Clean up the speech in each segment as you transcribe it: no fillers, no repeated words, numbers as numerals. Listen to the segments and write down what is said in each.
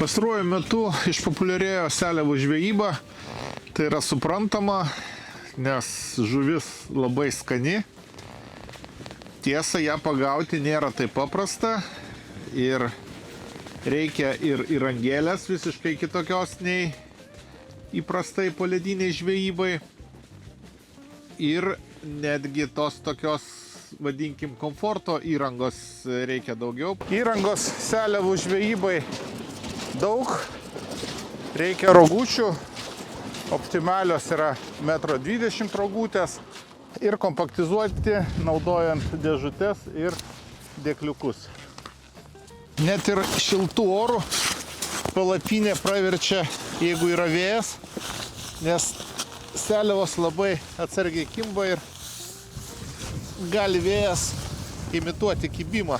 Pastaruoju metu išpopuliarėjo seliavų žvejyba. Tai yra suprantama, nes žuvis labai skani. Tiesa, ją pagauti nėra taip paprasta ir reikia ir įrangėlės visiškai kitokios nei įprastai polediniai žvejybai. Ir netgi tos tokios, vadinkim, komforto įrangos reikia daugiau. Įrangos seliavų žvejybai daug. Reikia rogučių. Optimalios yra 1,20 m rogutės. Ir kompaktizuoti naudojant dėžutes ir dėkliukus. Net ir šiltų orų palapinė praverčia, jeigu yra vėjas, nes seliavos labai atsargiai kimba ir gali vėjas imituoti kibimą.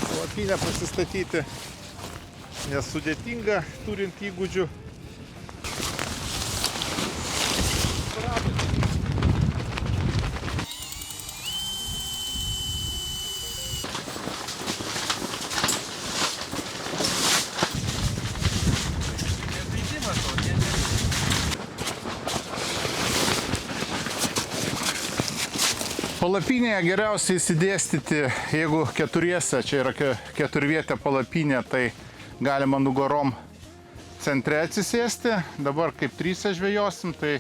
Palapinę pasistatyti nesudėtinga, turint įgūdžių. Palapinėje geriausiai įsidėstyti, jeigu keturiese, čia yra keturvietė palapinė, tai galima nugarom centre atsisėsti. Dabar kaip tryse žvejosim, tai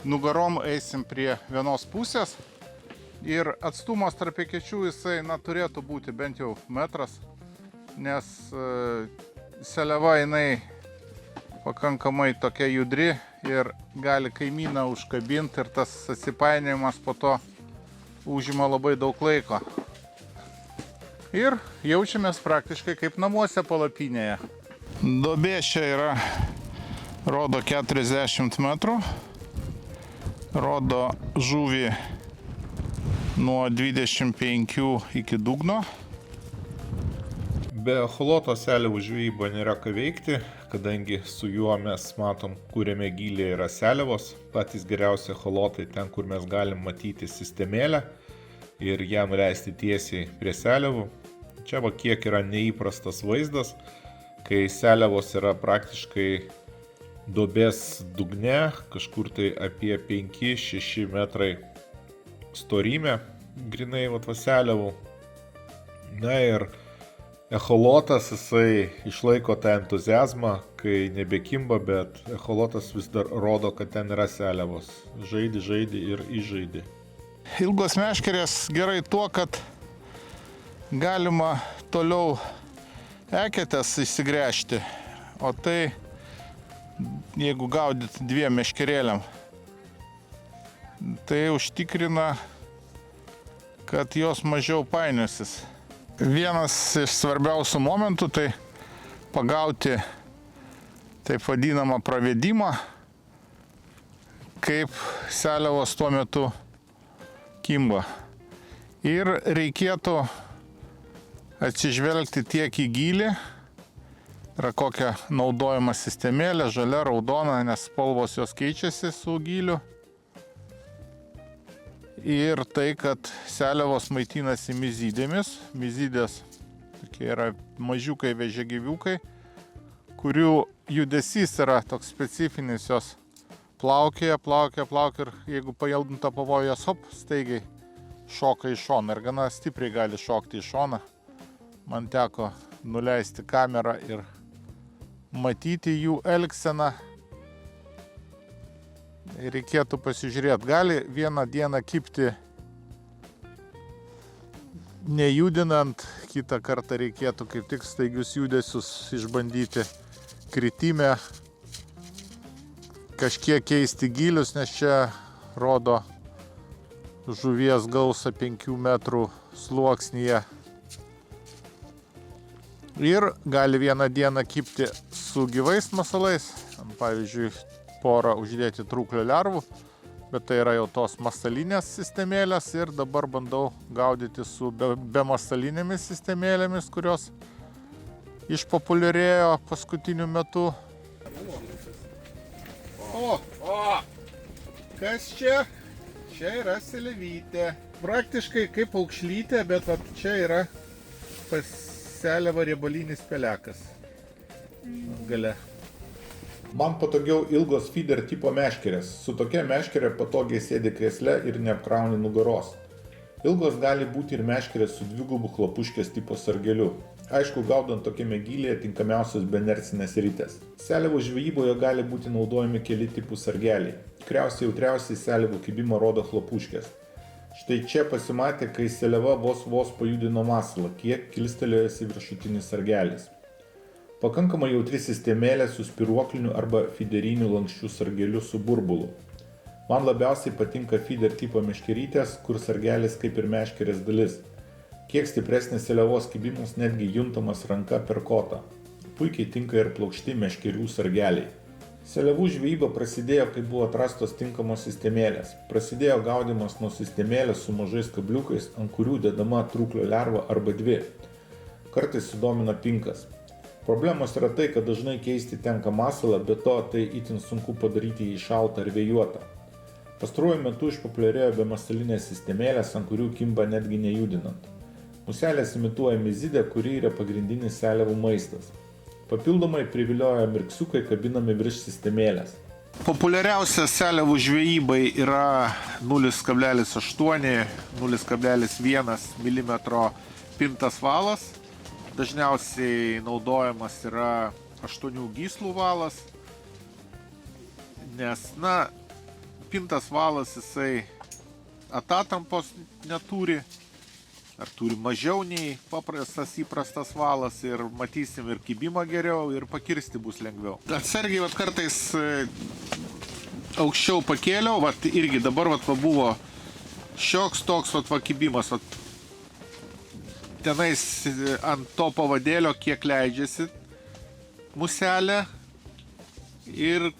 nugarom eisim prie vienos pusės. Ir atstumas tarp ekečių jisai turėtų būti bent jau metras, nes seliava jinai pakankamai tokia judri ir gali kaimyną užkabinti ir tas atsipainiojimas po to užima labai daug laiko. Ir jaučiamės praktiškai kaip namuose palapinėje. Duobė čia yra, rodo 40 metrų. Rodo žuvį nuo 25 iki dugno. Be echoloto seliavų žvejyba nėra ką veikti, kadangi su juo mes matom, kuriame gylyje yra seliavos. Patys geriausi echolotai ten, kur mes galim matyti sistemėlę ir ją nuleisti tiesiai prie seliavų. Čia va kiek yra neįprastas vaizdas, kai seliavos yra praktiškai duobės dugne, kažkur tai apie 5-6 metrai storymė, grinai va seliavų. Na ir echolotas, jisai išlaiko tą entuziazmą, kai nebekimba, bet echolotas vis dar rodo, kad ten yra seliavos. Žaidi ir įžaidi. Ilgos meškerės gerai tuo, kad galima toliau eketės įsigręžti, o tai jeigu gaudyti dviem meškerėliam, tai užtikrina, kad jos mažiau painiosis. Vienas iš svarbiausių momentų tai pagauti taip vadinamą pravedimą, kaip seliavos tuo metu kimba. Ir reikėtų atsižvelgti tiek į gylį, yra kokia naudojama sistemėlė, žalia, raudona, nes spalvos jos keičiasi su gyliu. Ir tai, kad seliavos maitinasi mizidėmis. Mizidės tokie yra mažiukai vėžiagyviukai, kurių judesys yra toks specifinis, jos plaukioja ir jeigu pajaudinta pavojus, staigiai šoka į šoną ir gana stipriai gali šokti į šoną. Man teko nuleisti kamerą ir matyti jų elgseną. Reikėtų pasižiūrėti, gali vieną dieną kibti nejudinant, kitą kartą reikėtų kaip tik staigius judesius išbandyti kritime, kažkiek keisti gylius, nes čia rodo žuvies gausa 5 metrų sluoksnyje. Ir gali vieną dieną kibti su gyvais masalais, pavyzdžiui, porą uždėti trūklio lervų, bet tai yra jau tos masalinės sistemėlės ir dabar bandau gaudyti su be masalinėmis sistemėlėmis, kurios išpopuliarėjo paskutiniu metu. O, kas čia? Čia yra seliavytė. Praktiškai kaip aukšlytė, bet čia yra seliava riebalinis pelekas. Gale. Man patogiau ilgos feeder tipo meškerės. Su tokia meškerė patogiai sėdi krėsle ir neapkrauni nugaros. Ilgos gali būti ir meškerės su dvigubu chlapuškės tipo sargeliu. Aišku, gaudant tokiame gylyje tinkamiausios benercinės ritės. Seliavų žvejyboje gali būti naudojami keli tipų sargeliai. Tikriausiai jautriausiai seliavų kibimą rodo chlapuškės. Štai čia pasimatė, kai seliava vos pajudino masalą, kiek kilstelėjosi viršutinis sargelis. Pakankamai jautri sistemėlė su spiruokliniu arba fideriniu lankščiu sargeliu su burbulu. Man labiausiai patinka feeder tipo meškerytės, kur sargelis kaip ir meškerės dalis. Kiek stipresnis seliavos kibimas netgi juntamas ranka per kotą. Puikiai tinka ir plokšti meškerių sargeliai. Seliavų žvejyba prasidėjo, kai buvo atrastos tinkamos sistemėlės. Prasidėjo gaudymas nuo sistemėlės su mažais kabliukais, ant kurių dedama trūklio lerva arba dvi. Kartais sudomina pinkas. Problemos yra tai, kad dažnai keisti tenka masalą, bet to tai itin sunku padaryti jį šaltą ar vėjuotą. Pastaruoju metu išpopuliarėjo bemasalinės sistemėlės, ant kurių kimba netgi nejudinant. Muselės imituoja mizidę, kuri yra pagrindinis seliavų maistas. Papildomai privilioja mirksiukai kabinami virš sistemėlės. Populiariausia seliavų žvejybai yra 0,8–0,1 mm pintas valas. Dažniausiai naudojamas yra 8 gyslų valas, nes, pintas valas jisai atatampos neturi, ar turi mažiau nei įprastas valas ir matysim ir kibimą geriau ir pakirsti bus lengviau. Atsargiai kartais aukščiau pakėliau, irgi dabar buvo šioks toks kibimas, tenais ant to pavadėlio kiek leidžiasi muselė ir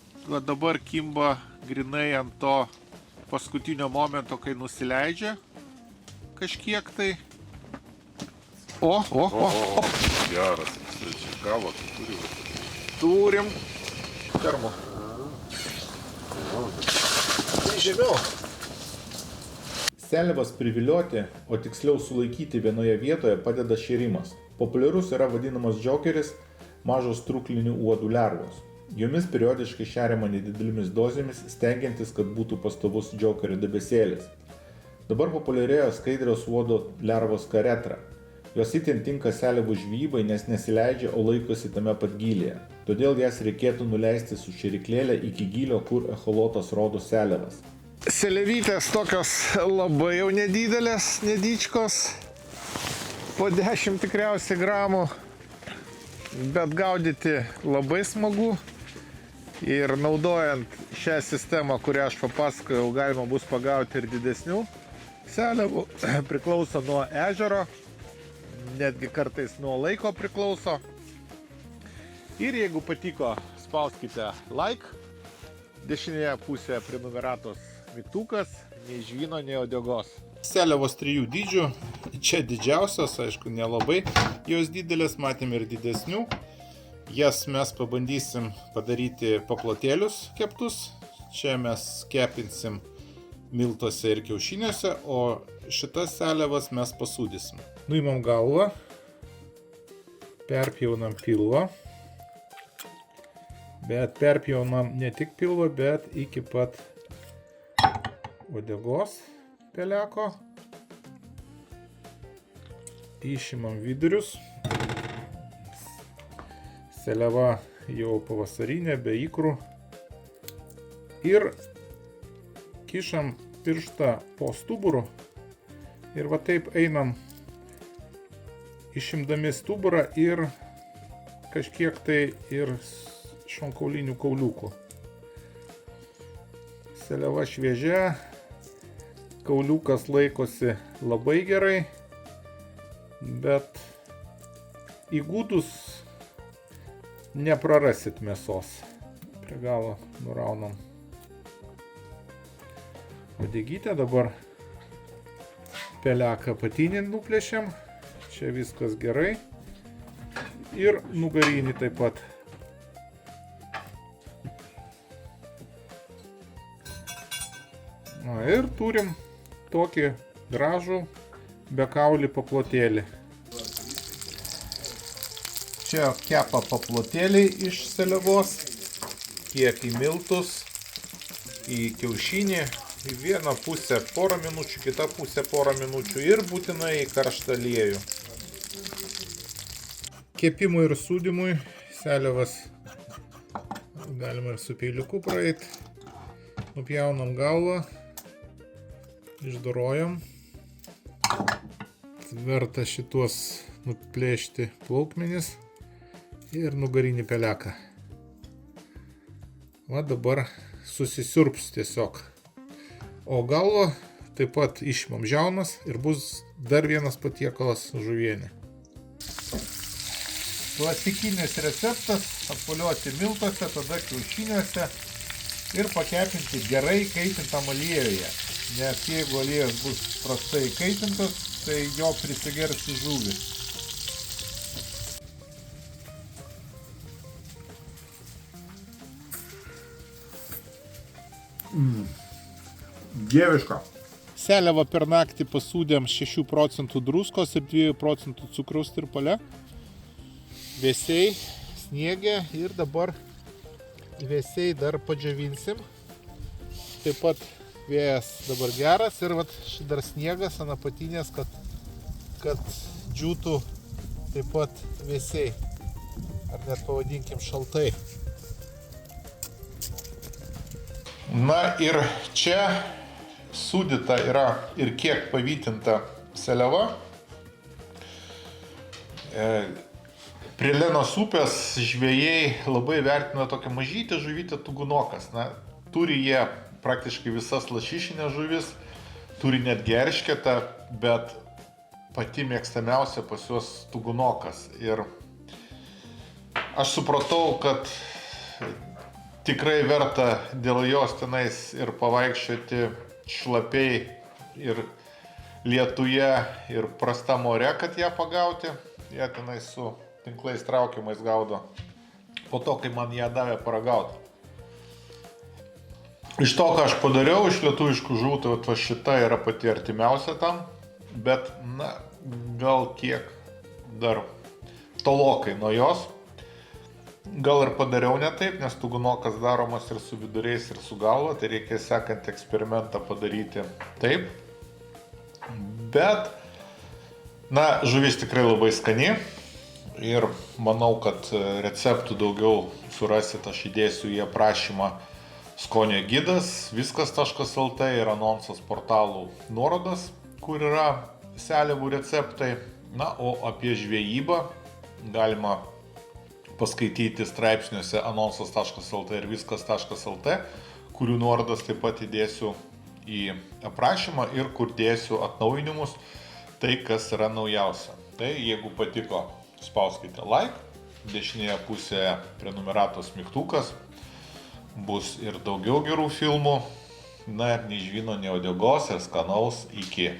dabar kimba grinai ant to paskutinio momento, kai nusileidžia kažkiek tai. O. Geras, gavo, Turim. Termo. Žemiau. Seliavas privilioti, o tiksliau sulaikyti vienoje vietoje padeda šėrimas. Populiarus yra vadinamas džokeris, mažos trūklinių uodų lervos. Jomis periodiškai šeriama nedidelėmis dozėmis, stengiantis, kad būtų pastovus džokerio debesėlis. Dabar populiarėjo skaidrios uodo lervos karetra. Jos itin tinka seliavų žvejybai, nes nesileidžia, o laikosi tame pat gylyje. Todėl jas reikėtų nuleisti su šėriklėle iki gylio, kur echolotas rodo seliavas. Seliavytės tokios labai jau nedidelės, nedičkos, po 10 tikriausiai gramų, bet gaudyti labai smagu. Ir naudojant šią sistemą, kurią aš papasakojau, galima bus pagauti ir didesnių seliavų. Priklauso nuo ežero, netgi kartais nuo laiko priklauso. Ir jeigu patiko, spauskite like. Dešinėje pusėje prenumeratos mygtukas, nei žvyno, nei uodegos. Seliavos 3 dydžių, čia didžiausios, aišku, nelabai jos didelės, matėme ir didesnių. Jas mes pabandysim padaryti paplotėlius keptus. Čia mes kepinsim miltuose ir kiaušiniuose, o šitas seliavas mes pasūdysim. Nuimam galvą, perpjaunam pilvą. Bet perpjaunam ne tik pilvą, bet iki pat uodegos peleko. Išimam vidurius. Seliava jau pavasarinė, be ikrų. Ir kišam pirštą po stuburu. Ir taip einam, išimdami stuburą ir kažkiek tai ir šonkaulinių kauliukų. Seliava šviežia, kauliukas laikosi labai gerai, bet įgudus neprarasit mėsos. Prie galo nuraunam uodegytę, dabar peleką apatinį nuplėšiam, čia viskas gerai, ir nugarinį taip pat. Ir turim tokį gražų bekaulį paplotėlį. Čia kepa paplotėliai iš seliavos, kiek į miltus, į kiaušinį, į vieną pusę porą minučių, kitą pusę porą minučių ir būtinai į karštą aliejų. Kepimui ir sūdymui seliavas galima ir su peiliuku praeiti. Nupjaunam galvą, išdorojam. Verta šituos nuplėšti plaukmenis ir nugarinį peleką. Va dabar susisiurps tiesiog. O galvą taip pat išimam žiaunas ir bus dar vienas patiekalas žuvienė. Klasikinis receptas – apvolioti miltuose, tada kiaušiniuose ir pakepinti gerai kaitintam aliejuje. Nes jeigu aliejus bus prastai kaitintas, tai jo prisigers į žuvį. Dieviška. Seliavą per naktį pasūdėm 6 procentų druskos ir 2 procentų cukraus tirpale. Vėsiai, sniegė ir dabar vėsiai dar padžiavinsim. Taip pat vėjas dabar geras ir vat dar sniegas ant apatinės, kad džiūtų taip pat vėsiai. Ar net pavadinkim šaltai. Na ir čia sūdyta yra ir kiek pavytinta seliava. Prie Lenos upės žvejai labai vertina tokią mažytę žuvytę tugunokas. Na, turi jie praktiškai visas lašišinės žuvis, turi net eršketą, bet pati mėgstamiausia pas juos tugunokas. Ir aš supratau, kad tikrai verta dėl jos tenais ir pavaikščioti šlapiai ir lietuje ir prastam ore, kad ją pagauti. Jie tenais su tinklais traukiamais gaudo. Po to, kai man ją davė paragauti. Iš to, ką aš padariau, iš lietuviškų žuvų, tai va šita yra pati artimiausia tam, bet, na, gal kiek dar tolokai nuo jos. Gal ir padariau ne taip, nes tugunokas daromas ir su viduriais, ir su galva, tai reikia sekant eksperimentą padaryti taip. Bet, na, žuvis tikrai labai skani ir manau, kad receptų daugiau surasit, aš įdėsiu į aprašymą skonio gidas, viskas.lt ir anonsas portalų nuorodas, kur yra seliavų receptai. Na, o apie žvejybą galima paskaityti straipsniuose anonsas.lt ir viskas.lt, kurių nuorodas taip pat įdėsiu į aprašymą ir kur dėsiu atnaujinimus, tai kas yra naujausia. Tai jeigu patiko, spauskite like, dešinėje pusėje prenumeratos mygtukas, bus ir daugiau gerų filmų, na ir nei žvyno, nei uodegos ir skanaus iki.